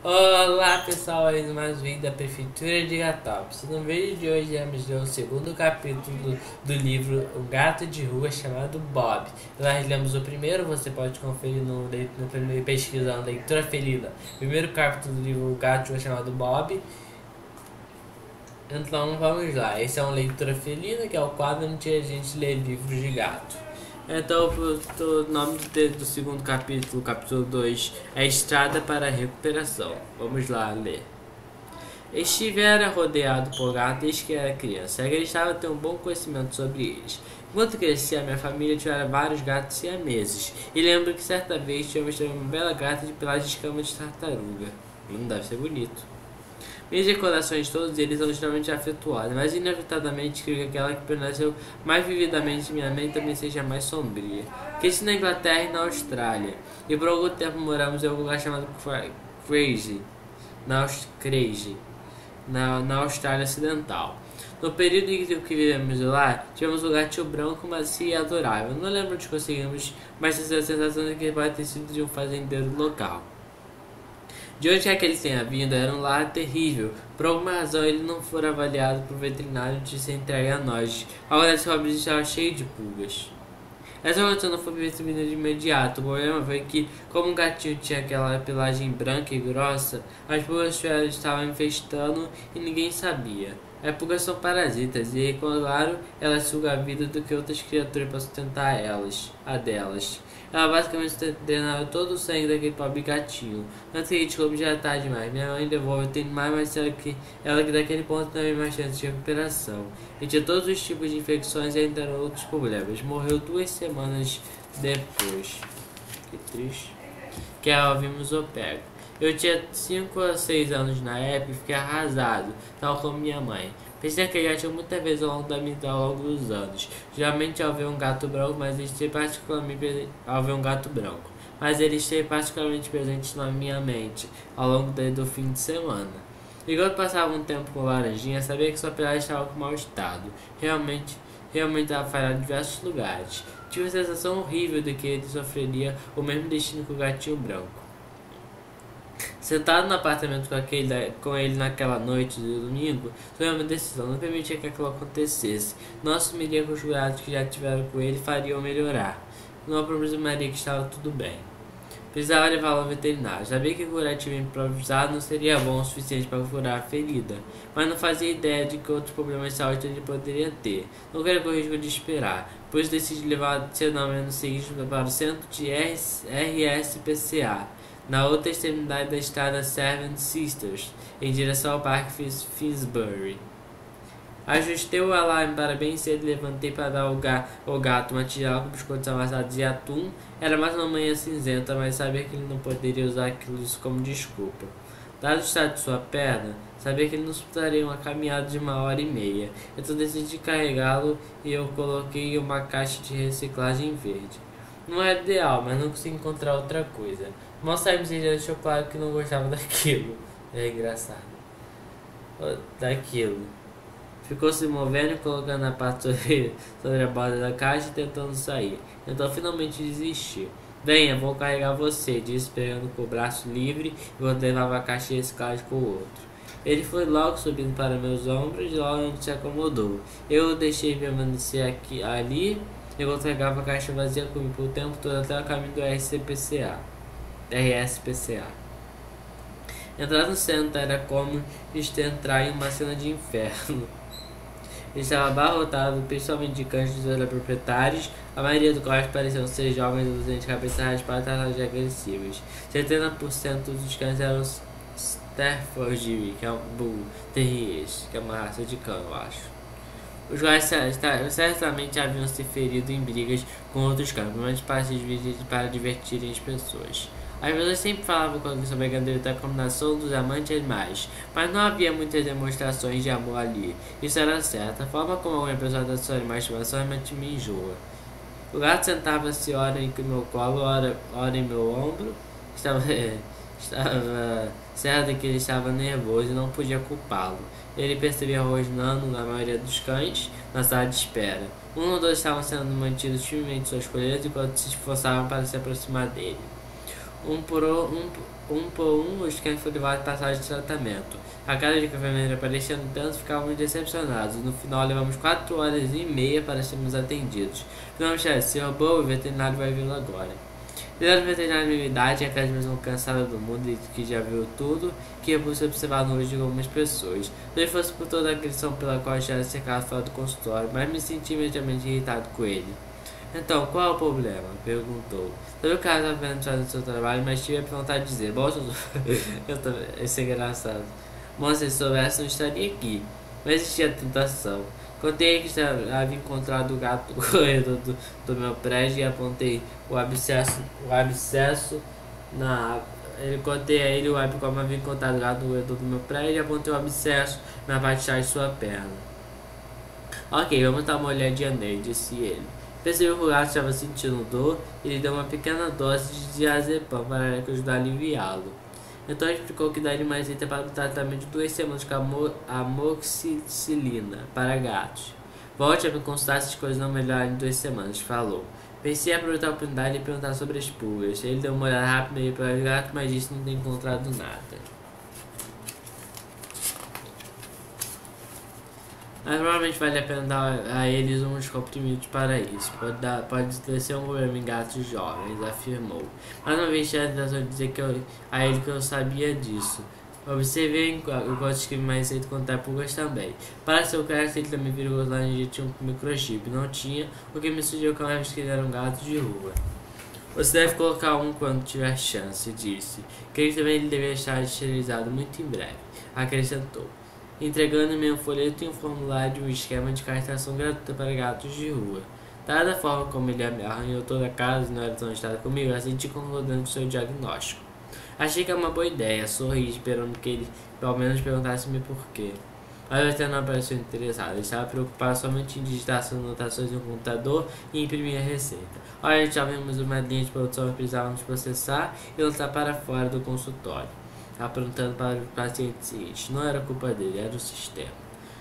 Olá pessoal, aí mais um vídeo da Prefeitura de Gatópolis. No vídeo de hoje vamos ler o segundo capítulo do livro O Gato de Rua, chamado Bob. Nós lemos o primeiro, você pode conferir no primeiro pesquisando Leitura Felina. Primeiro capítulo do livro O Gato de Rua, chamado Bob. Então vamos lá, esse é uma leitura felina, que é o quadro onde a gente lê livros de gato. Então o nome do segundo capítulo, capítulo 2, é Estrada para a Recuperação. Vamos lá ler. Estivera rodeado por gatos desde que era criança. Acreditava ter um bom conhecimento sobre eles. Enquanto crescia, minha família tivera vários gatos siameses. E lembro que certa vez tivemos também uma bela gata de pelagem de escama de tartaruga. Deve ser bonito. Minhas recordações de todos eles são extremamente afetuosas, mas inevitavelmente creio que aquela que permaneceu mais vividamente em minha mente também seja mais sombria. Cresci na Inglaterra e na Austrália, e por algum tempo moramos em um lugar chamado Crazy, na Austrália Ocidental. No período em que vivemos lá, tivemos um gatinho branco, macio e adorável. Não lembro onde conseguimos, mas tenho a sensação de que ele pode ter sido de um fazendeiro local. De onde é que ele tenha vindo, era um lar terrível. Por alguma razão ele não foi avaliado por veterinário de ser entregue a nós. Agora esse pobre estava cheio de pulgas. Essa condição não foi percebida de imediato. O problema foi que, como o gatinho tinha aquela pelagem branca e grossa, as pulgas estavam infestando e ninguém sabia. As pulgas são parasitas e, claro, elas sugam a vida do que outras criaturas para sustentar a delas. Ela basicamente drenava todo o sangue daquele pobre gatinho. Antes que a gente come já tarde demais. Minha mãe devolve, tem mais que ela que daquele ponto não havia mais chance de recuperação. E tinha todos os tipos de infecções e ainda eram outros problemas. Morreu 2 semanas depois. Que triste. Que vimos o pego. Eu tinha 5 a 6 anos na época e fiquei arrasado, tal como minha mãe. Pensei que já tinha muitas vezes ao longo da minha vida, ao longo dos anos. Geralmente ao ver um gato branco, mas ele esteve particularmente presente na minha mente ao longo do fim de semana. Enquanto passava um tempo com o Laranjinha, sabia que sua pelagem estava com mau estado. Realmente estava falhando em diversos lugares. Tive a sensação horrível de que ele sofreria o mesmo destino que o gatinho branco. Sentado no apartamento com ele naquela noite de domingo, tomei uma decisão, não permitia que aquilo acontecesse. Não assumiria que os cuidados que já tiveram com ele fariam melhorar. Não aproximaria que estava tudo bem. Precisava levá-lo ao veterinário. Sabia que o curativo improvisado não seria bom o suficiente para curar a ferida, mas não fazia ideia de que outros problemas de saúde ele poderia ter. Não queria correr o risco de esperar, por isso decidi levar seu nome no seguinte para o centro de RSPCA. Na outra extremidade da estrada Seven Sisters, em direção ao Parque Finsbury. Ajustei o alarme para bem cedo e levantei para dar ao gato uma tigela com biscoitos amassados e atum. Era mais uma manhã cinzenta, mas sabia que ele não poderia usar aquilo como desculpa. Dado o estado de sua perna, sabia que ele não suportaria uma caminhada de 1h30. Então decidi carregá-lo e eu coloquei uma caixa de reciclagem verde. Não era ideal, mas não consegui encontrar outra coisa. Mal saímos e já deixou claro que não gostava daquilo. É engraçado. Daquilo. Ficou se movendo e colocando a parte sobre a borda da caixa e tentando sair. Então finalmente desistiu. Venha, vou carregar você, disse, pegando com o braço livre enquanto levava a caixa de reciclagem com o outro. Ele foi logo subindo para meus ombros e logo se acomodou. Eu o deixei permanecer ali enquanto carregava a caixa vazia comigo por tempo todo até o caminho do RSPCA. Entrar no centro era como entrar em uma cena de inferno. Ele estava abarrotado, principalmente de cães de proprietários, a maioria dos quais pareciam ser jovens adolescentes de cabeça raspada e agressivas. 70% dos cães eram Staffordshire, que é um Bull Terriers, que é uma raça de cão, eu acho. Os quais certamente haviam se ferido em brigas com outros cães, mas para divertirem as pessoas. As pessoas sempre falavam sobre a grandeza da combinação dos amantes animais, mas não havia muitas demonstrações de amor ali. Isso era certo. A forma como alguma pessoa da sua estimação realmente me enjoa. O gato sentava-se ora em meu colo, ora em meu ombro. Estava certo que ele estava nervoso e não podia culpá-lo. Ele percebia rosnando na maioria dos cães na sala de espera. Um ou dois estavam sendo mantidos firmemente em suas coleiras enquanto se esforçavam para se aproximar dele. Um por um, os cães foram levados para a sala de tratamento. A cada dia que a enfermeira aparecia no tanto, ficávamos decepcionados. No final, levamos 4 horas e meia para sermos atendidos. Não, chefe, se roubou, o veterinário vai vê-lo agora. Ele era um veterinário de minha idade, aquela mesma cansada do mundo e que já viu tudo, que ia por se observar no olho de algumas pessoas. Se fosse por toda a agressão pela qual já era cercado fora do consultório, mas me senti imediatamente irritado com ele. Então, qual é o problema? Perguntou. Todo o cara estava apenas fazendo seu trabalho, mas tive a vontade de dizer: bom, isso é engraçado. Bom, se soubesse, não estaria aqui. Mas existia tentação. Contei que havia encontrado o gato no corredor do meu prédio e apontei o abscesso na água. Contei a ele como havia encontrado o gato no corredor do meu prédio e apontei o abscesso na parte de trás de sua perna. Ok, vamos dar uma olhadinha nele, disse ele. Percebeu que o gato estava sentindo dor e lhe deu uma pequena dose de diazepam para ajudar a aliviá-lo. Então explicou que daria uma receita para o tratamento de 2 semanas com amoxicilina para gatos. Volte a me consultar se as coisas não melhorarem em 2 semanas, falou. Pensei em aproveitar a oportunidade e perguntar sobre as pulgas. Ele deu uma olhada rápida para o gato, mas disse que não tem encontrado nada. Mas provavelmente vale a pena dar a eles uns comprimidos para isso. Pode ser um problema em gatos jovens, afirmou. Mas uma vez tinha a tentação de dizer a ele que eu sabia disso. Observei enquanto escrevi mais receita contra pulgas também. Para seu caráter, ele também virou lá e tinha um microchip. Não tinha, o que me sugeriu que uma vez que ele era um gato de rua. Você deve colocar um quando tiver chance, disse. Creio que também ele deveria estar esterilizado muito em breve, acrescentou, entregando-me um folheto e um formulário de um esquema de castração gratuita para gatos de rua. Dada a forma como ele arranhou toda a casa e não era tão agitado comigo, eu senti concordando com seu diagnóstico. Achei que era uma boa ideia, sorri, esperando que ele pelo menos perguntasse-me por quê. Mas o veterinário não pareceu interessado, ele estava preocupado somente em digitar suas anotações no computador e imprimir a receita. Olha, já vimos uma linha de produção que precisávamos processar e lançar para fora do consultório, apontando para o paciente seguinte. Não era culpa dele, era o sistema.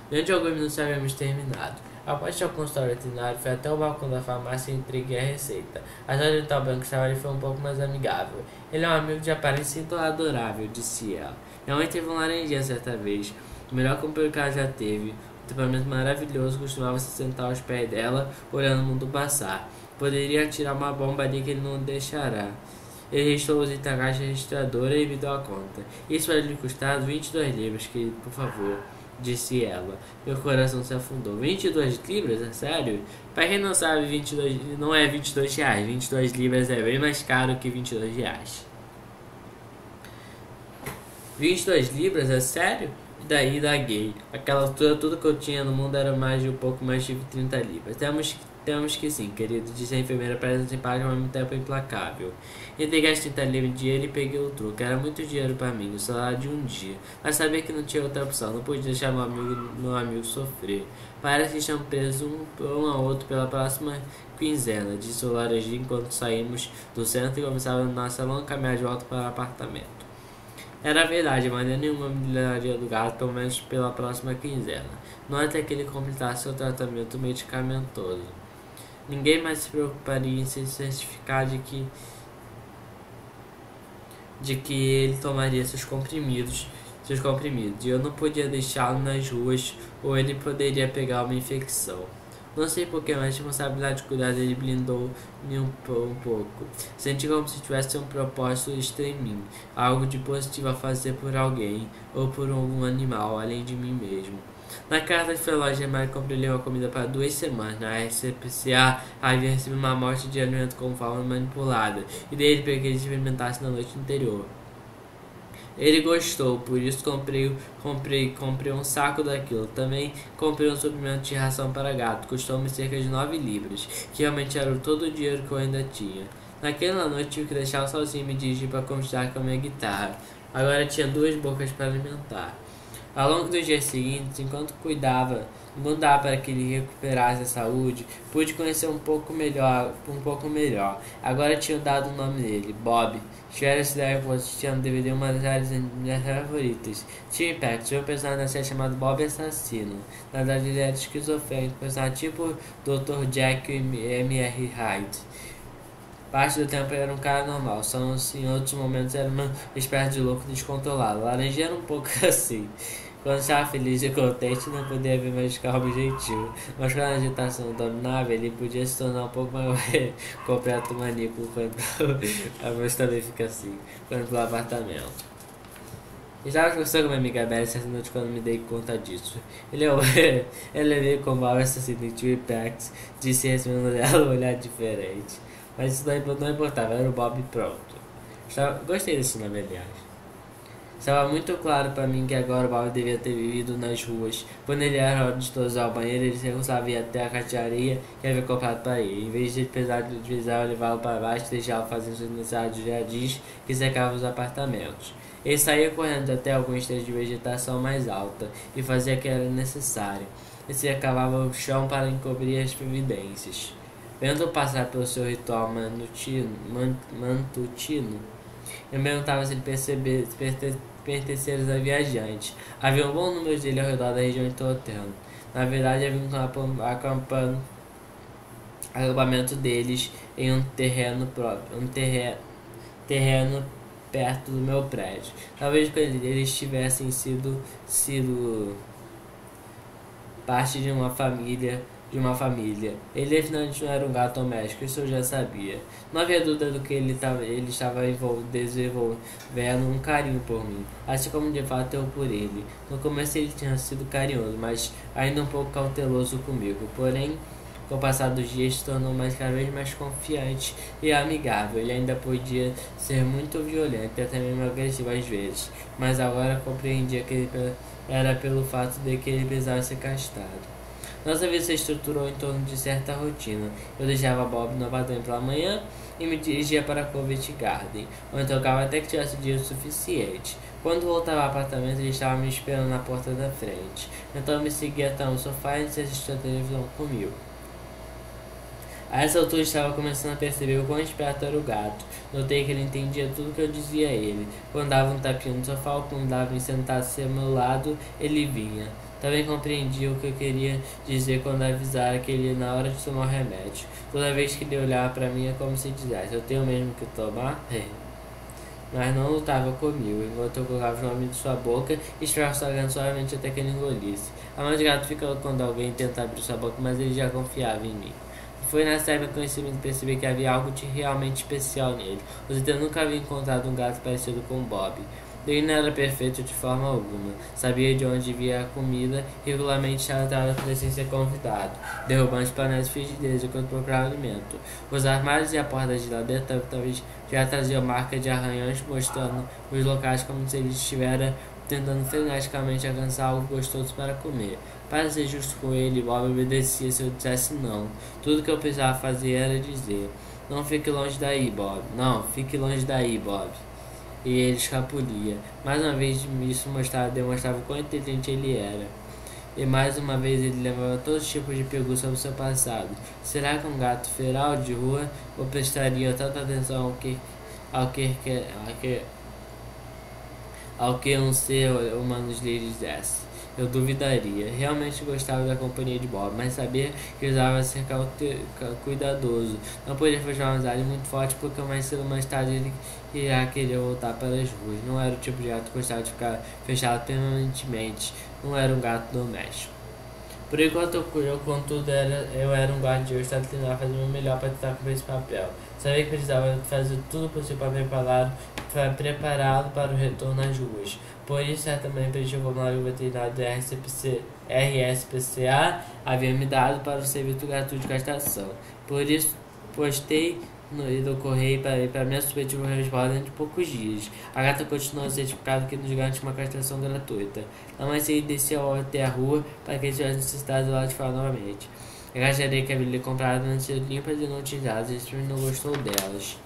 Dentro de alguns minutos havíamos terminado. Após ir ao consultório veterinário, fui até o balcão da farmácia e entreguei a receita. A senhora de tal branco estava ali foi um pouco mais amigável. Ele é um amigo de aparência adorável, disse ela. Minha mãe teve um laranjinha certa vez, o melhor companheiro que ela já teve. Um temperamento maravilhoso, costumava se sentar aos pés dela, olhando o mundo passar. Poderia tirar uma bomba ali que ele não deixará. Ele registrou os itens na caixa registradora e me deu a conta. Isso vai lhe custar 22 libras, querido, por favor, disse ela. Meu coração se afundou. 22 libras? É sério? Para quem não sabe, 22 não é 22 reais. 22 libras é bem mais caro que 22 reais. 22 libras? É sério? E daí daguei. Aquela altura, tudo que eu tinha no mundo era mais de um pouco mais de 30 libras. Temos que sim, querido, disse a enfermeira, parece simpática, mas ao mesmo tempo implacável. Entreguei as 30 libras de dinheiro e peguei o troco. Era muito dinheiro para mim, o salário de um dia. Mas sabia que não tinha outra opção, não podia deixar meu amigo sofrer. Parece que estão presos um ao outro pela próxima quinzena, disse o laranjinha enquanto saímos do centro e começávamos nossa longa caminhada de volta para o apartamento. Era verdade, mas nenhuma me livraria do gato, pelo menos pela próxima quinzena. Não até que ele completasse seu tratamento medicamentoso. Ninguém mais se preocuparia em se certificar de que ele tomaria seus comprimidos, e eu não podia deixá-lo nas ruas ou ele poderia pegar uma infecção. Não sei porquê, mas a responsabilidade de cuidar dele blindou-me um pouco. Senti como se tivesse um propósito extra em mim, algo de positivo a fazer por alguém ou por algum animal, além de mim mesmo. Na carta de loja Mário comprei uma comida para 2 semanas. Na SPCA havia recebido uma amostra de alimento com forma manipulada e dele para que ele experimentasse na noite anterior. Ele gostou, por isso comprei um saco daquilo. Também comprei um suplemento de ração para gato, custou-me cerca de 9 libras, que realmente era todo o dinheiro que eu ainda tinha. Naquela noite tive que deixá-lo sozinho e me dirigir para conversar com a minha guitarra. Agora tinha 2 bocas para alimentar. Ao longo dos dias seguintes, enquanto dava para que ele recuperasse a saúde, pude conhecer um pouco melhor. Agora tinha dado o nome dele, Bob. Tivera essa ideia por assistindo DVD uma das minhas favoritas. Tim Pack, tinha um personagem na série chamado Bob Assassino. Na verdade ele era esquizofrênico, personagem tipo Dr. Jack e M.R. Hyde. Parte do tempo era um cara normal, só em outros momentos era uma espécie de louco descontrolado. Laranjinha era um pouco assim. Quando estava feliz e contente, não podia ver mais calmo e gentil. Mas quando a agitação dominava, ele podia se tornar um pouco mais completo maníaco quando a voz também fica assim, quando pelo apartamento. Estava conversando com minha amiga Beth essa noite quando me dei conta disso. Ele veio com mal assassinato e Pax, disse recebendo dela um olhar diferente. Mas isso não importava, era o Bob pronto. Gostei desse nome, aliás. Estava muito claro para mim que agora o Bob devia ter vivido nas ruas. Quando ele era hora de usar o banheiro, ele se recusava ir até a caixa de areia que havia comprado para ele. Em vez de precisar levá-lo para baixo, deixá-lo fazendo suas necessidades de jardins que cercavam os apartamentos. Ele saía correndo até alguns trechos de vegetação mais alta e fazia o que era necessário. E se cavava o chão para encobrir as evidências. Vendo passar pelo seu ritual matutino, eu me perguntava se ele pertencesse a viajantes. Havia um bom número dele ao redor da região de Torteno. Na verdade, havia um acampamento deles em um terreno próprio, terreno perto do meu prédio. Talvez eles tivessem sido parte de uma família. Ele definitivamente não era um gato doméstico, isso eu já sabia. Não havia dúvida do que ele estava desenvolvendo um carinho por mim, assim como de fato eu por ele. No começo ele tinha sido carinhoso, mas ainda um pouco cauteloso comigo. Porém, com o passar dos dias se tornou cada vez mais confiante e amigável. Ele ainda podia ser muito violento e até mesmo agressivo às vezes, mas agora compreendia que era pelo fato de que ele precisava ser castrado. Nossa vida se estruturou em torno de certa rotina. Eu deixava Bob no apartamento pela manhã e me dirigia para Covent Garden, onde tocava até que tivesse dinheiro suficiente. Quando voltava ao apartamento, ele estava me esperando na porta da frente. Então me seguia até no sofá e assistia a televisão comigo. A essa altura estava começando a perceber o quão esperto era o gato. Notei que ele entendia tudo que eu dizia a ele. Quando dava um tapinha no sofá ou quando dava em sentar-se ao meu lado, ele vinha. Também compreendia o que eu queria dizer quando avisara que ele ia na hora de tomar o remédio. Toda vez que ele olhava para mim é como se dissesse, eu tenho mesmo que tomar? Mas não lutava comigo, enquanto eu colocava o nome de sua boca e esfregava suavemente até que ele engolisse. A mão de gato fica quando alguém tenta abrir sua boca, mas ele já confiava em mim. Foi nessa época que eu percebi que havia algo de realmente especial nele. Eu nunca havia encontrado um gato parecido com Bob. Ele não era perfeito de forma alguma. Sabia de onde via a comida e regularmente estava atrás da presença ser convidado, derrubando os panéis de frigideiras enquanto procurava alimento. Os armários e a porta da geladeira talvez já traziam marcas de arranhões, mostrando os locais como se ele estivesse tentando freneticamente alcançar algo gostoso para comer. Para ser justo com ele, Bob obedecia se eu dissesse não. Tudo que eu precisava fazer era dizer: não fique longe daí, Bob. Não, fique longe daí, Bob. E ele escapulia. Mais uma vez isso demonstrava o quão inteligente ele era. E mais uma vez ele levava todos os tipos de perguntas sobre o seu passado. Será que um gato feral de rua ou prestaria tanta atenção ao que um ser humano lhe dissesse? Eu duvidaria. Realmente gostava da companhia de Bob, mas sabia que precisava ser cuidadoso. Não podia fechar uma amizade muito forte porque mais cedo ou mais tarde ele iria querer voltar para as ruas. Não era o tipo de gato que gostava de ficar fechado permanentemente. Não era um gato doméstico. Por enquanto contudo, eu era um guardião e estava tentando fazer o meu melhor para tentar cumprir esse papel. Sabia que precisava fazer tudo possível para prepará-lo para o retorno às ruas. Por isso, certamente preenchi o formulário veterinário da RSPCA havia me dado para o serviço gratuito de castração. Por isso, postei no correio para minha suspeita resposta dentro de poucos dias. A gata continuou a certificado que nos garante uma castração gratuita. Não mais ele desceu até a rua para que ele tivesse necessidade lá de falar novamente. A gajaria que havia lhe comprado não sido limpas e não utilizadas, e ele não gostou delas.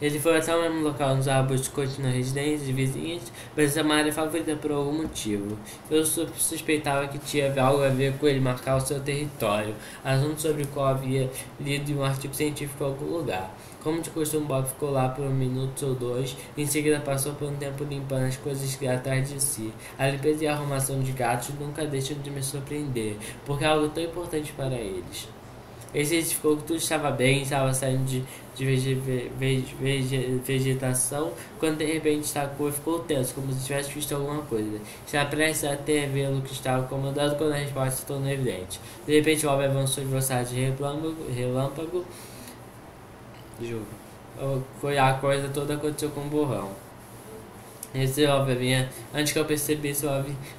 Ele foi até o mesmo local nos arbustos continuando residências e vizinhas, mas essa uma área favorita por algum motivo. Eu suspeitava que tinha algo a ver com ele marcar o seu território, assunto sobre o qual havia lido em um artigo científico em algum lugar. Como de costume, Bob ficou lá por um minuto ou dois, e em seguida passou por um tempo limpando as coisas atrás de si. A limpeza e a arrumação de gatos nunca deixam de me surpreender, porque é algo tão importante para eles. Ele certificou que tudo estava bem, estava saindo de vegetação, quando de repente estacou e ficou tenso, como se tivesse visto alguma coisa. Estava prestes a ter vê-lo que estava incomodado quando a resposta se tornou evidente. De repente, Bob avançou em velocidade relâmpago. Juro. Foi a coisa toda aconteceu com um borrão. Esse Bob havia, antes que eu percebesse,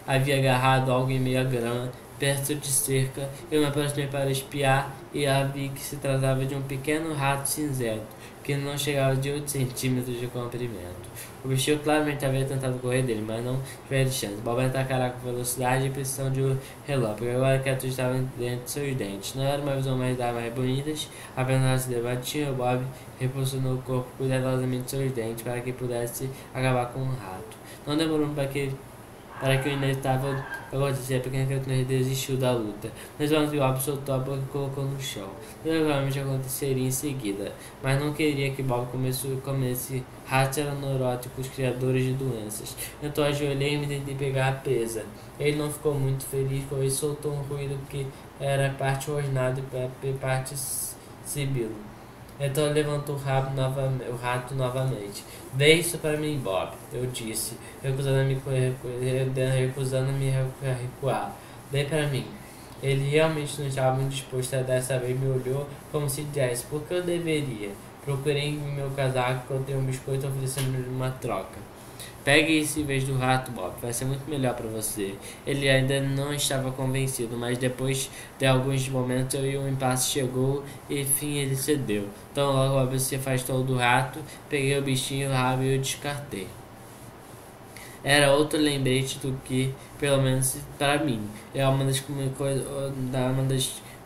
havia agarrado algo em meio à grama, perto de cerca. Eu me aproximei para espiar e vi que se tratava de um pequeno rato cinzento, que não chegava de 8 centímetros de comprimento. O bichinho claramente havia tentado correr dele, mas não teve chance. Bob atacara com velocidade e precisão de um relâmpago. Agora que tudo estava dentro de seus dentes. Não era uma visão mais bonitas, apenas se debatiam. Bob repulsionou o corpo cuidadosamente de seus dentes para que pudesse acabar com o rato. Não demorou para que o inevitável acontecesse. A pequena criatura desistiu da luta. Mas Bob soltou a boca e colocou no chão. Provavelmente aconteceria em seguida, mas não queria que Bob comesse ratos eram neuróticos, criadores de doenças. Então ajoelhei e me tentei pegar a presa. Ele não ficou muito feliz com isso, soltou um ruído que era parte rosnado e parte sibilo. Então levantou o rato novamente. Dê isso para mim, Bob, eu disse, recusando a me recuar. Dê para mim. Ele realmente não estava muito disposto a dessa vez me olhou como se dissesse, por que eu deveria? Procurei em meu casaco, contei um biscoito oferecendo-lhe uma troca. Pegue isso em vez do rato, Bob. Vai ser muito melhor para você. Ele ainda não estava convencido, mas depois de alguns momentos um impasse chegou e enfim ele cedeu. Então logo Bob se afastou do rato, peguei o bichinho, o rabo e o descartei. Era outro lembrete do que, pelo menos para mim, é uma das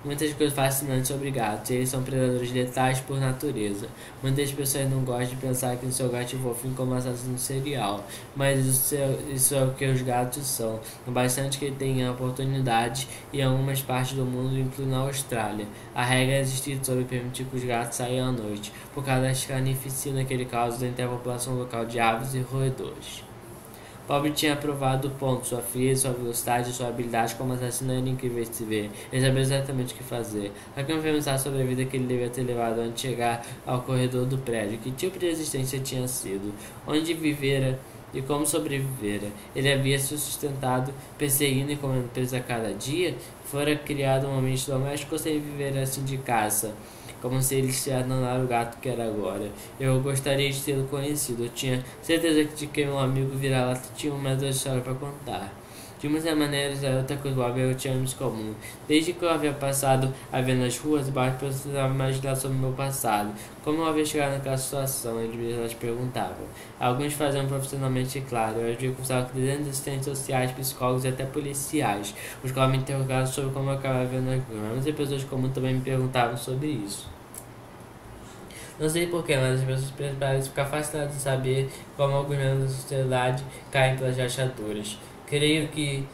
muitas coisas fascinantes sobre gatos. Eles são predadores letais por natureza. Muitas pessoas não gostam de pensar que o seu gato é fofinho como assassino serial, mas isso é o que os gatos são. É bastante que tenham oportunidade em algumas partes do mundo, incluindo na Austrália. A regra existe sobre permitir que os gatos saiam à noite, por causa da carnificina que ele causa entre a população local de aves e roedores. Bob tinha aprovado o ponto, sua frieza, sua velocidade e sua habilidade como assassino era incrível de se ver. Ele sabia exatamente o que fazer. Aqui me pensar sobre a vida que ele devia ter levado antes de chegar ao corredor do prédio. Que tipo de existência tinha sido? Onde vivera e como sobrevivera? Ele havia se sustentado, perseguindo e comendo preso a cada dia? Fora criado um ambiente doméstico ou sem viver assim de caça? Como se ele se não o gato que era agora. Eu gostaria de tê-lo conhecido. Eu tinha certeza de que meu amigo vira-lata tinha uma história para contar. De muitas maneiras, era outra coisa Bob e eu tínhamos comum. Desde que eu havia passado a ver nas ruas, Bob precisava imaginar sobre o meu passado. Como eu havia chegado naquela situação, elas perguntavam. Alguns faziam profissionalmente claro. Eu havia conversado com dezenas de assistentes sociais, psicólogos e até policiais. Os quais me interrogaram sobre como eu acabava vendo as ruas. Muitas pessoas comuns também me perguntavam sobre isso. Não sei porquê, mas as pessoas parecem ficar fascinadas de saber como alguns membros da sociedade caem pelas rachaduras. Creio que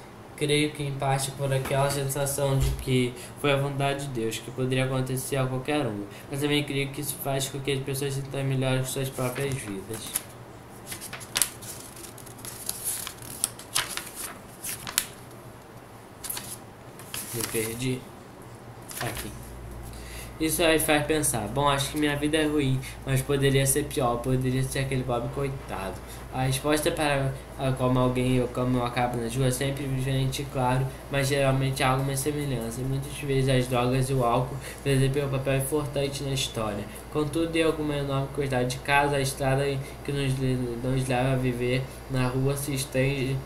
em parte por aquela sensação de que foi a vontade de Deus, que poderia acontecer a qualquer um. Mas também creio que isso faz com que as pessoas se sintam melhores com suas próprias vidas. Me perdi. Aqui. Isso aí faz pensar, bom, acho que minha vida é ruim, mas poderia ser pior, poderia ser aquele Bob coitado. A resposta para como alguém ou como eu acabo nas ruas é sempre diferente, claro, mas geralmente há alguma semelhança. Muitas vezes as drogas e o álcool desempenham um papel importante na história. Contudo, em alguma enorme quantidade de casos, a estrada que nos leva a viver na rua se estende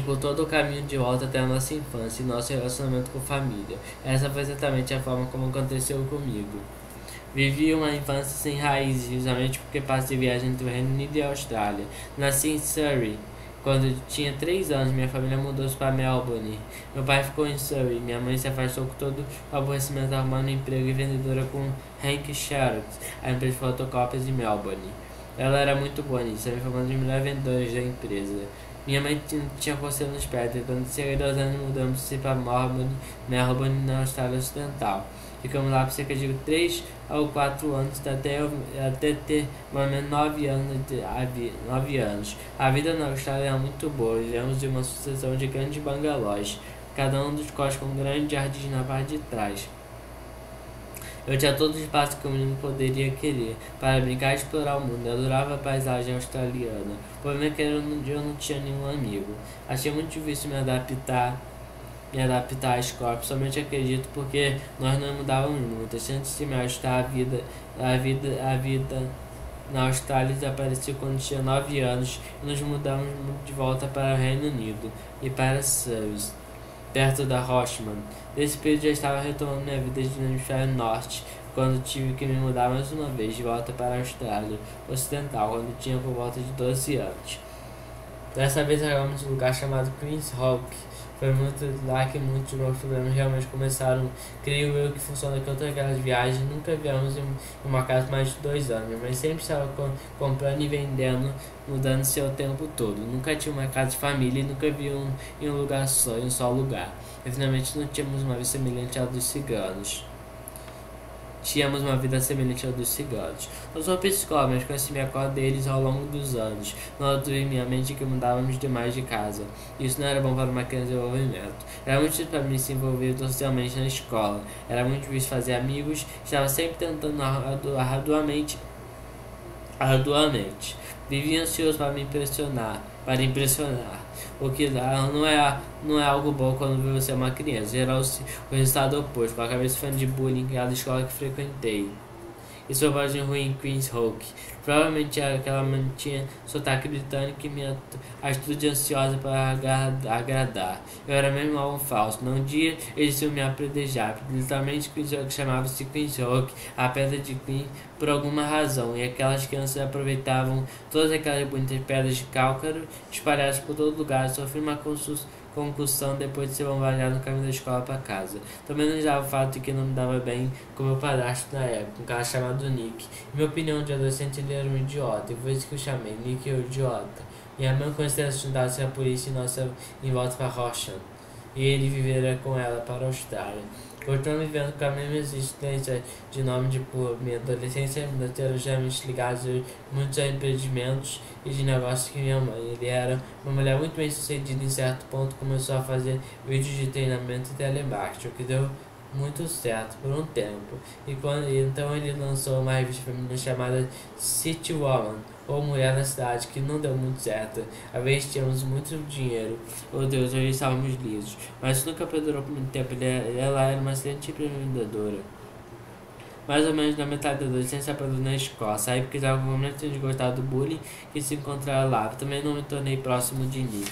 por todo o caminho de volta até a nossa infância e nosso relacionamento com família. Essa foi exatamente a forma como aconteceu comigo. Vivi uma infância sem raízes, justamente porque passei viagem entre o Reino Unido e a Austrália. Nasci em Surrey. Quando tinha 3 anos, minha família mudou-se para Melbourne. Meu pai ficou em Surrey. Minha mãe se afastou com todo o aborrecimento, arrumando emprego e vendedora com Hank Sharrock, a empresa de fotocópias de Melbourne. Ela era muito boa nisso, era uma das melhores vendedoras da empresa. Minha mãe tinha conselho nos pés, quando cerca de 2 anos mudamos-se para Melbourne, na Austrália Ocidental. Ficamos lá por cerca de 3 ou 4 anos, até ter mais ou menos 9 anos. A vida na Austrália era muito boa, viemos de uma sucessão de grandes bangalôs, cada um dos quais com um grande jardim na parte de trás. Eu tinha todo o espaço que um menino poderia querer, para brincar e explorar o mundo. Eu adorava a paisagem australiana. O problema é que eu não tinha nenhum amigo. Achei muito difícil me adaptar à escola, principalmente acredito porque nós não mudávamos muito. Antes de me ajustar a vida na Austrália desapareceu quando tinha 9 anos e nos mudamos de volta para o Reino Unido e para Surrey, perto da Rochmond. Nesse período já estava retomando minha vida no hemisfério norte, quando tive que me mudar mais uma vez de volta para a Austrália Ocidental, quando tinha por volta de 12 anos. Dessa vez chegamos em um lugar chamado Queen's Rock. Foi muito lá que muitos dos meus problemas realmente começaram. Creio eu que funciona que outras aquelas viagens. Nunca viemos em uma casa por mais de 2 anos, mas sempre estava comprando e vendendo, mudando-se o tempo todo. Nunca tinha uma casa de família e nunca vi em um lugar só, em um só lugar. E finalmente não tínhamos uma vida semelhante à dos ciganos. Tínhamos uma vida semelhante à dos ciganos. Não sou psicólogo, mas conheci minha cor deles ao longo dos anos. Noto em minha mente que mudávamos demais de casa. Isso não era bom para uma criança em desenvolvimento. Era muito difícil para mim se envolver socialmente na escola. Era muito difícil fazer amigos. Estava sempre tentando arduamente. Vivia ansioso para impressionar. O que não é algo bom quando você é uma criança. Geral, o resultado oposto, com a cabeça fã de bullying em cada escola que frequentei. E sua voz ruim em Queen's Rock. Provavelmente era que ela mantinha sotaque britânico e minha atitude ansiosa para agradar. Eu era mesmo algo falso. Num dia eles iam me apredejar. Literalmente Queen's Rock chamava-se Queen's Rock, a pedra de Queen, por alguma razão. E aquelas crianças aproveitavam todas aquelas bonitas pedras de cálcaro espalhadas por todo lugar. Sofri uma concussão depois de ser bombardeado no caminho da escola para casa. Também não dava o fato de que não me dava bem com meu padrasto na época, um cara chamado Nick. Em minha opinião de adolescente, ele era um idiota, e foi isso que eu chamei, Nick é o idiota. Minha mãe considera juntar-se à polícia em volta para Rochelle, e ele viverá com ela para a Austrália. Continuo vivendo com a mesma existência de nome de por minha adolescência, ainda ter geralmente ligados a muitos empreendimentos e de negócios que minha mãe. Ele era uma mulher muito bem sucedida, em certo ponto começou a fazer vídeos de treinamento e telemarketing, o que deu muito certo por um tempo. Então ele lançou uma revista feminina chamada City Woman, ou Mulher na Cidade, que não deu muito certo. Às vezes tínhamos muito dinheiro, oh Deus, hoje estávamos lisos, mas nunca perdurou por muito tempo. Ela era uma excelente empreendedora. Mais ou menos na metade da adolescência aprendeu na escola. Saí porque estava completamente desgostado do bullying que se encontrava lá. Também não me tornei próximo de Nick.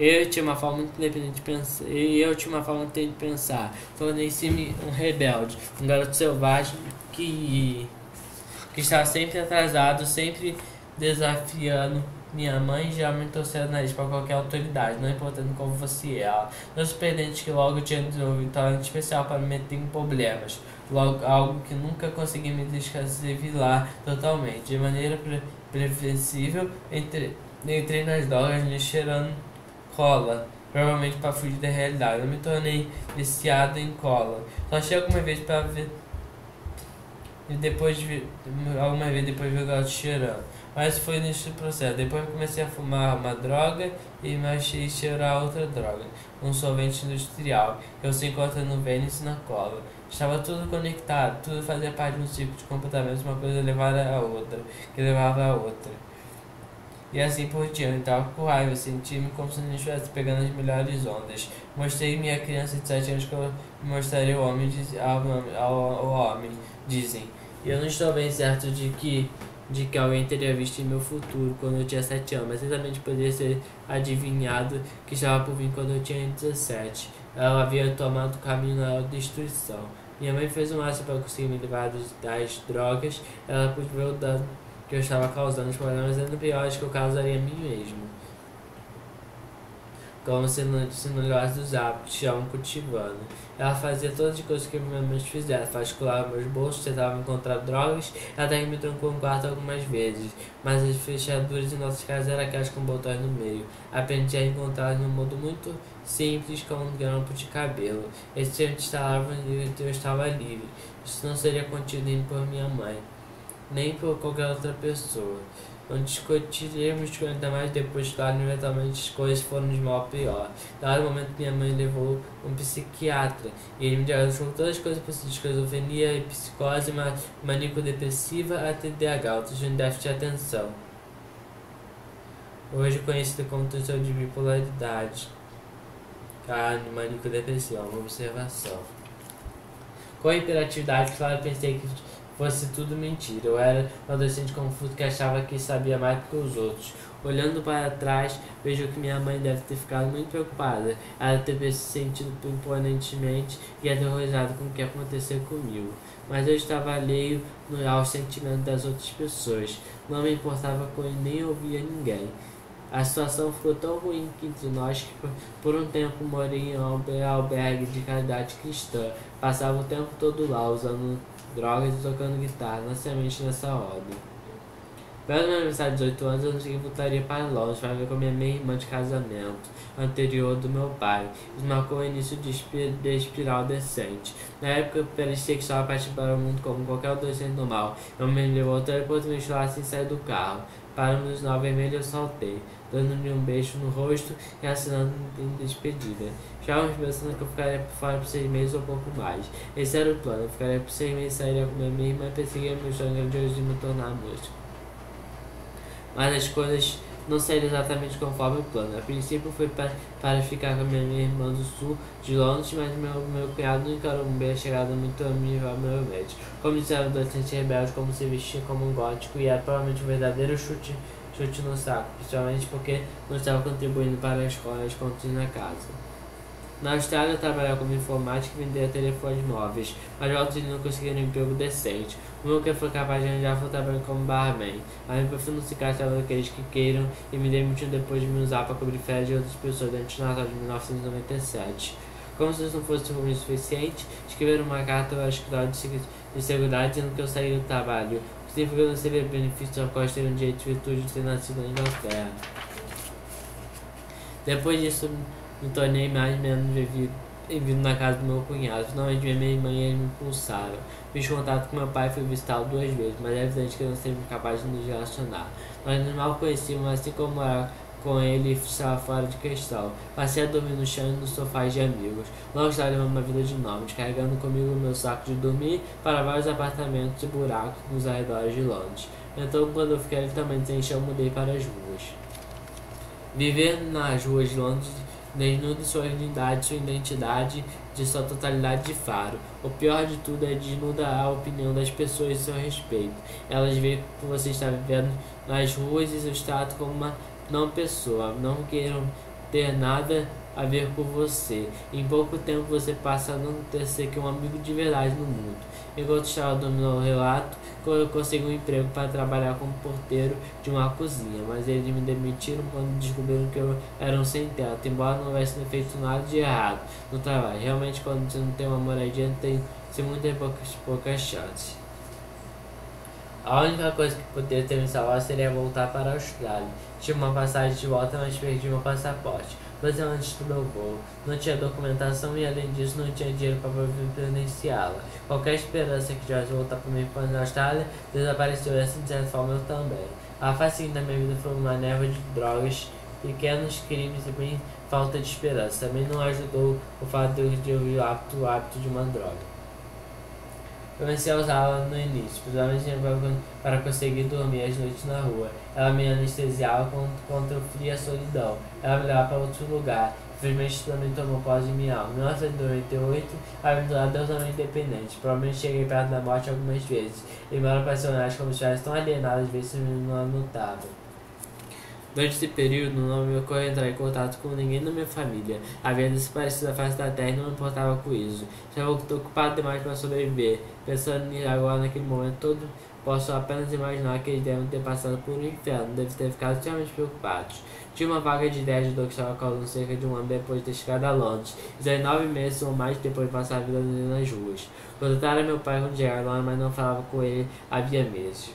Eu tinha uma forma muito independente de pensar. Tornei-se um rebelde, um garoto selvagem que estava sempre atrasado, sempre desafiando minha mãe, geralmente torcendo o nariz para qualquer autoridade, não importando como fosse ela. Não surpreendente que logo tinha desenvolvido talento especial para me meter em problemas, logo algo que nunca consegui me descassevilar totalmente. De maneira previsível, entrei nas drogas, me cheirando cola, provavelmente para fugir da realidade. Eu me tornei viciado em cola. Só achei alguma vez para ver e depois de ver o gato cheirando. Mas foi nesse processo. Depois eu comecei a fumar uma droga e me achei cheirar outra droga, um solvente industrial que você encontra no Vênus e na cola. Estava tudo conectado, tudo fazia parte de um ciclo de comportamentos, uma coisa levava a outra, que levava a outra. E assim por diante. Estava com raiva, senti-me como se não estivesse pegando as melhores ondas. Mostrei minha criança de 7 anos que eu mostraria ao homem, dizem. E eu não estou bem certo de que alguém teria visto em meu futuro quando eu tinha 7 anos, mas certamente poderia ser adivinhado que estava por vir quando eu tinha 17. Ela havia tomado o caminho da destruição. Minha mãe fez o máximo para conseguir me livrar das drogas. Ela pôde ver o dano que eu estava causando, os problemas ainda piores que eu causaria a mim mesmo. como se não levasse dos hábitos que estavam cultivando. Ela fazia todas as coisas que minha mãe fizera, vasculhava meus bolsos, tentava encontrar drogas, até que me trancou no quarto algumas vezes, mas as fechaduras de nossas casas eram aquelas com botões no meio. Aprendi a encontrá-las de um modo muito simples, como um grampo de cabelo. Esse tempo instalava e eu estava livre. Isso não seria contido nem por minha mãe, nem por qualquer outra pessoa. Não discutiremos ainda mais depois, claro, eventualmente as coisas foram de mal a pior. Dado o momento, minha mãe levou um psiquiatra e ele me diagnosticou todas as coisas possíveis: esquizofrenia, psicose, maníaco-depressiva, TDAH, autismo e déficit de atenção. Hoje conhecido como transtorno de bipolaridade. Maníaco-depressiva, uma observação. Com a hiperatividade, claro, pensei que fosse tudo mentira. Eu era um adolescente confuso que achava que sabia mais do que os outros. Olhando para trás, vejo que minha mãe deve ter ficado muito preocupada. Ela deve ter se sentido imponentemente e aterrorizada com o que aconteceu comigo. Mas eu estava alheio aos sentimentos das outras pessoas. Não me importava com ele, nem ouvia ninguém. A situação ficou tão ruim entre nós que por um tempo morei em um albergue de caridade cristã. Passava o tempo todo lá, usando drogas e tocando guitarra, nasciamente nessa ordem. Perto do meu aniversário de 18 anos, eu não voltaria para Londres para ver com minha meia irmã de casamento anterior do meu pai. Isso marcou o início de espiral decente. Na época, parecia que estava partindo para o mundo como qualquer adolescente normal. Eu me levou depois de me enxugar sem sair do carro. Paramos no sinal vermelho e eu saltei, dando-lhe um beijo no rosto e assinando em despedida. Estávamos pensando que eu ficaria por fora por 6 meses ou pouco mais. Esse era o plano. Eu ficaria por 6 meses, sairia com minha irmã e perseguiria meu sonho grandioso de me tornar músico. Mas as coisas não saíram exatamente conforme o plano. A princípio foi para ficar com a minha irmã do sul de Londres, mas meu cunhado não encarou bem a chegada muito amigavelmente. Como disseram, adolescente rebelde, como se vestia como um gótico, e era provavelmente um verdadeiro chute no saco, principalmente porque não estava contribuindo para as contas na casa. Na Austrália, eu trabalhava como informática e vendia telefones móveis, mas volta ele não conseguia um emprego decente. O meu que foi capaz de arranjar foi trabalhando como barman. A minha profissão não se encaixa daqueles que queiram e me demitiu depois de me usar para cobrir férias de outras pessoas durante o Natal de 1997. Como se isso não fosse ruim o suficiente, escreveram uma carta ao escritório de seguridade dizendo que eu saí do trabalho. Significa que eu não receber benefícios ao qual teria um direito de virtude de ter nascido na Inglaterra. Depois disso, me tornei mais ou menos vindo na casa do meu cunhado. Finalmente minha irmã e ele me impulsaram. Fiz contato com meu pai e fui visitá-lo 2 vezes, mas é evidente que eu não sempre capaz de nos relacionar. Nós nos mal conhecíamos, mas assim como morar com ele estava fora de questão. Passei a dormir no chão e nos sofás de amigos. Logo estava levando uma vida de nômade, carregando comigo o meu saco de dormir para vários apartamentos e buracos nos arredores de Londres. Então, quando eu fiquei também sem chão, mudei para as ruas. Viver nas ruas de Londres desnuda sua unidade, sua identidade, de sua totalidade de faro. O pior de tudo é desnuda a opinião das pessoas a seu respeito. Elas veem que você está vivendo nas ruas e os tratam como uma não pessoa, não queiram ter nada a ver com você. Em pouco tempo você passa a não ter ser que um amigo de verdade no mundo. Enquanto estava dominando o relato, eu consegui um emprego para trabalhar como porteiro de uma cozinha, mas eles me demitiram quando descobriram que eu era um sem-teto, embora não houvesse feito nada de errado no trabalho. Realmente, quando você não tem uma moradia, tem muitas poucas chances. A única coisa que poderia ter me salvado seria voltar para a Austrália. Tinha uma passagem de volta, mas perdi meu passaporte. 2 anos antes do meu voo. Não tinha documentação e, além disso, não tinha dinheiro para providenciá-la. Qualquer esperança que tivesse voltar para minha infância na Austrália desapareceu, e assim, de certa forma, eu também. A fase seguinte da minha vida foi uma névoa de drogas, pequenos crimes e bem falta de esperança. Também não ajudou o fato de eu ir o hábito de uma droga. Comecei a usá-la no início, principalmente para conseguir dormir às noites na rua. Ela me anestesiava contra o frio e a solidão. Ela me levava para outro lugar. Infelizmente também tomou posse de minha alma. Em 1998, a aventura Deus também independente. Provavelmente cheguei perto da morte algumas vezes. Embora passionais como estivesse tão alienadas, às vezes não a notava. Durante esse período, não me ocorreu entrar em contato com ninguém da minha família. Havia desaparecido da face da terra e não me importava com isso. Estava ocupado demais para sobreviver. Pensando nisso agora, naquele momento todo, posso apenas imaginar que eles devem ter passado por um inferno. Devem ter ficado extremamente preocupados. Tinha uma vaga de ideia de dor que estava causando cerca de um ano depois de ter chegado a Londres. Isso aí 9 meses ou mais depois de passar a vida dele nas ruas. Consultaram meu pai quando chegaram lá, mas não falava com ele havia meses.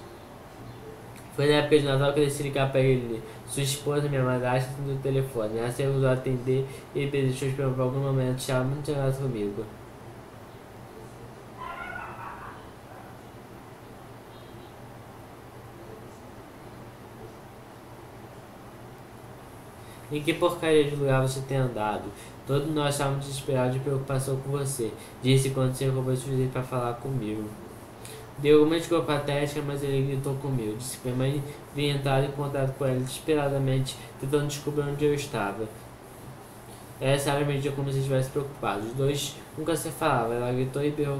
Foi na época de Natal que eu decidi ligar para ele. Sua esposa, minha madrasta, atendeu o telefone. Ela se recusou a atender e ele desistiu por algum momento. Estava muito chegado comigo. Em que porcaria de lugar você tem andado? Todos nós estávamos desesperados de preocupação com você, disse quando se roubou o suficiente para falar comigo. Deu alguma desculpa patética, mas ele gritou comigo. Disse que minha mãe vinha entrar em contato com ele desesperadamente, tentando descobrir onde eu estava. Essa era a medida como se estivesse preocupado. Os dois nunca se falavam. Ele gritou e berrou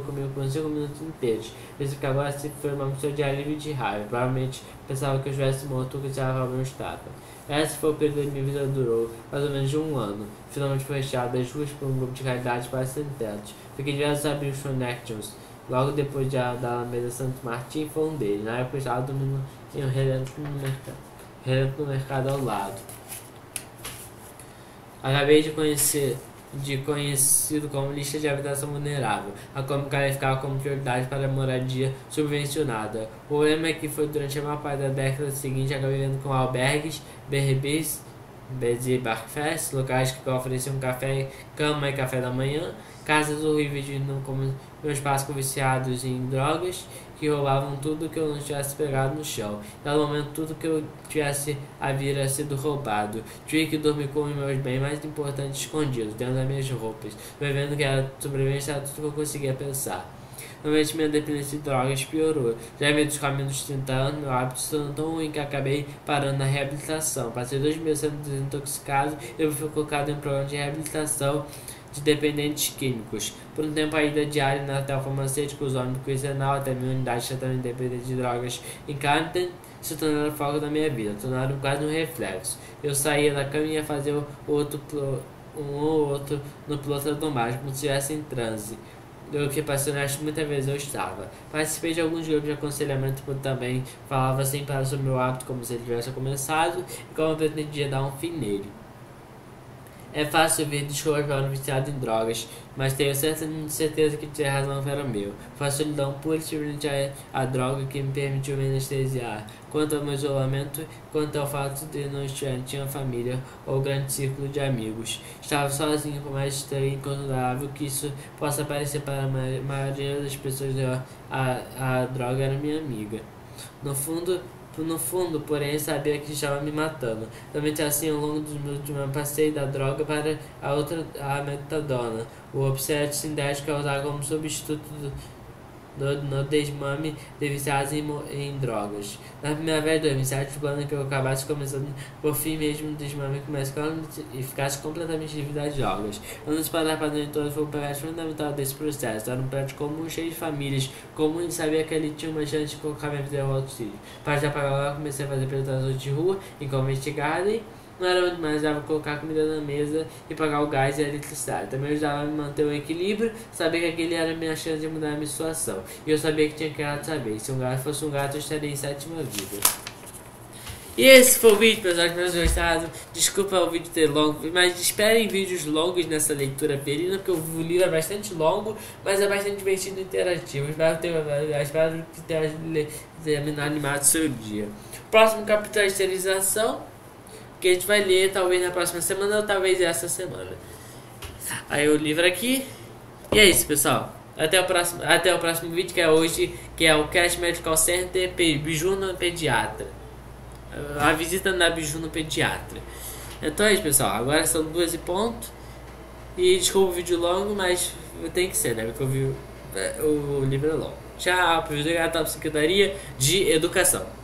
comigo por 5 minutos inteiros. Pensei que agora se foi uma mistura de alívio e de raiva. Provavelmente pensava que eu estivesse morto ou que estava onde eu estava. Esse foi o período da minha vida durou mais ou menos de um ano. Finalmente foi recheado das ruas por um grupo de caridade para sem-tetos. Fiquei diversos amigos connections. Logo depois da Alameda Santo Martim foi um deles. Na época eu estava dormindo em um relento no mercado ao lado. Acabei de conhecido como lista de habitação vulnerável, a como calificava como prioridade para a moradia subvencionada. O problema é que foi durante a maior parte da década seguinte acabei vendo com albergues, BRBs, beds e breakfast, locais que ofereciam café, cama e café da manhã, casas horríveis de como meus pais viciados em drogas, que roubavam tudo que eu não tivesse pegado no chão. Naquele momento, tudo que eu tivesse havia sido roubado. Tive que dormir com os meus bens mais importantes escondidos, dentro das minhas roupas, bebendo que era sobrevivência era tudo que eu conseguia pensar. Normalmente minha dependência de drogas piorou. Já meio dos caminhos dos 30 anos, meu hábito se tornou tão ruim que acabei parando na reabilitação. Passei 2 meses sendo desintoxicado e eu fui colocado em um programa de reabilitação de dependentes químicos. Por um tempo a ida diária na hotel farmacêutico, os ônibus quinzenal até minha unidade de tratamento dependente de drogas em Camden se tornaram o foco da minha vida, tornaram quase um reflexo. Eu saía da cama e ia fazer um ou outro no piloto automático, como se estivesse em transe. Do que apaixonante muitas vezes eu estava. Participei de alguns grupos de aconselhamento, mas também falava sem parar sobre o meu hábito como se ele tivesse começado e como eu pretendia dar um fim nele. É fácil ver desculpas para um viciado em drogas, mas tenho certeza que tinha razão era meu. Foi a solidão pura e simplesmente a droga que me permitiu me anestesiar. Quanto ao meu isolamento, quanto ao fato de não tinha família ou grande círculo de amigos. Estava sozinho, por mais estranho e incontrolável que isso possa parecer para a maioria das pessoas, a droga era minha amiga. No fundo, porém, sabia que estava me matando. Somente assim, ao longo dos meus últimos passei da droga para a metadona. O opioide sintético é usado como substituto no desmame de viciados em drogas. Na primeira vez, 2007, o plano que eu acabasse começando por fim mesmo no desmame começando e ficasse completamente livre das drogas. Eu não disparar para dentro todo foi um pedaço fundamental desse processo. Era um prédio comum, cheio de famílias comuns e sabia que ele tinha uma chance de colocar minha vida ao alto trilho. Para já pagar lá, comecei a fazer apresentações de rua em Covent Garden. Não era onde mais dava colocar comida na mesa e pagar o gás e a eletricidade. Também ajudava a me manter o equilíbrio, saber que aquele era a minha chance de mudar a minha situação. E eu sabia que tinha que saber. Se um gato fosse um gato, eu estaria em 7ª vida. E esse foi o vídeo, pessoal, que vocês gostaram. Desculpa o vídeo ter longo, mas esperem vídeos longos nessa leitura ferina, porque o livro é bastante longo, mas é bastante divertido e interativo. Espero que tenha animado o seu dia. Próximo capítulo é a esterilização, que a gente vai ler talvez na próxima semana ou talvez essa semana. Aí o livro aqui. E é isso, pessoal. Até o próximo vídeo, que é hoje, que é o Cash Medical Center Biju no Pediatra. A visita na Biju no Pediatra. Então é isso, pessoal. Agora são 2 e ponto. E desculpa o vídeo longo, mas tem que ser, né? Porque o livro é longo. Tchau, obrigado à Secretaria de Educação.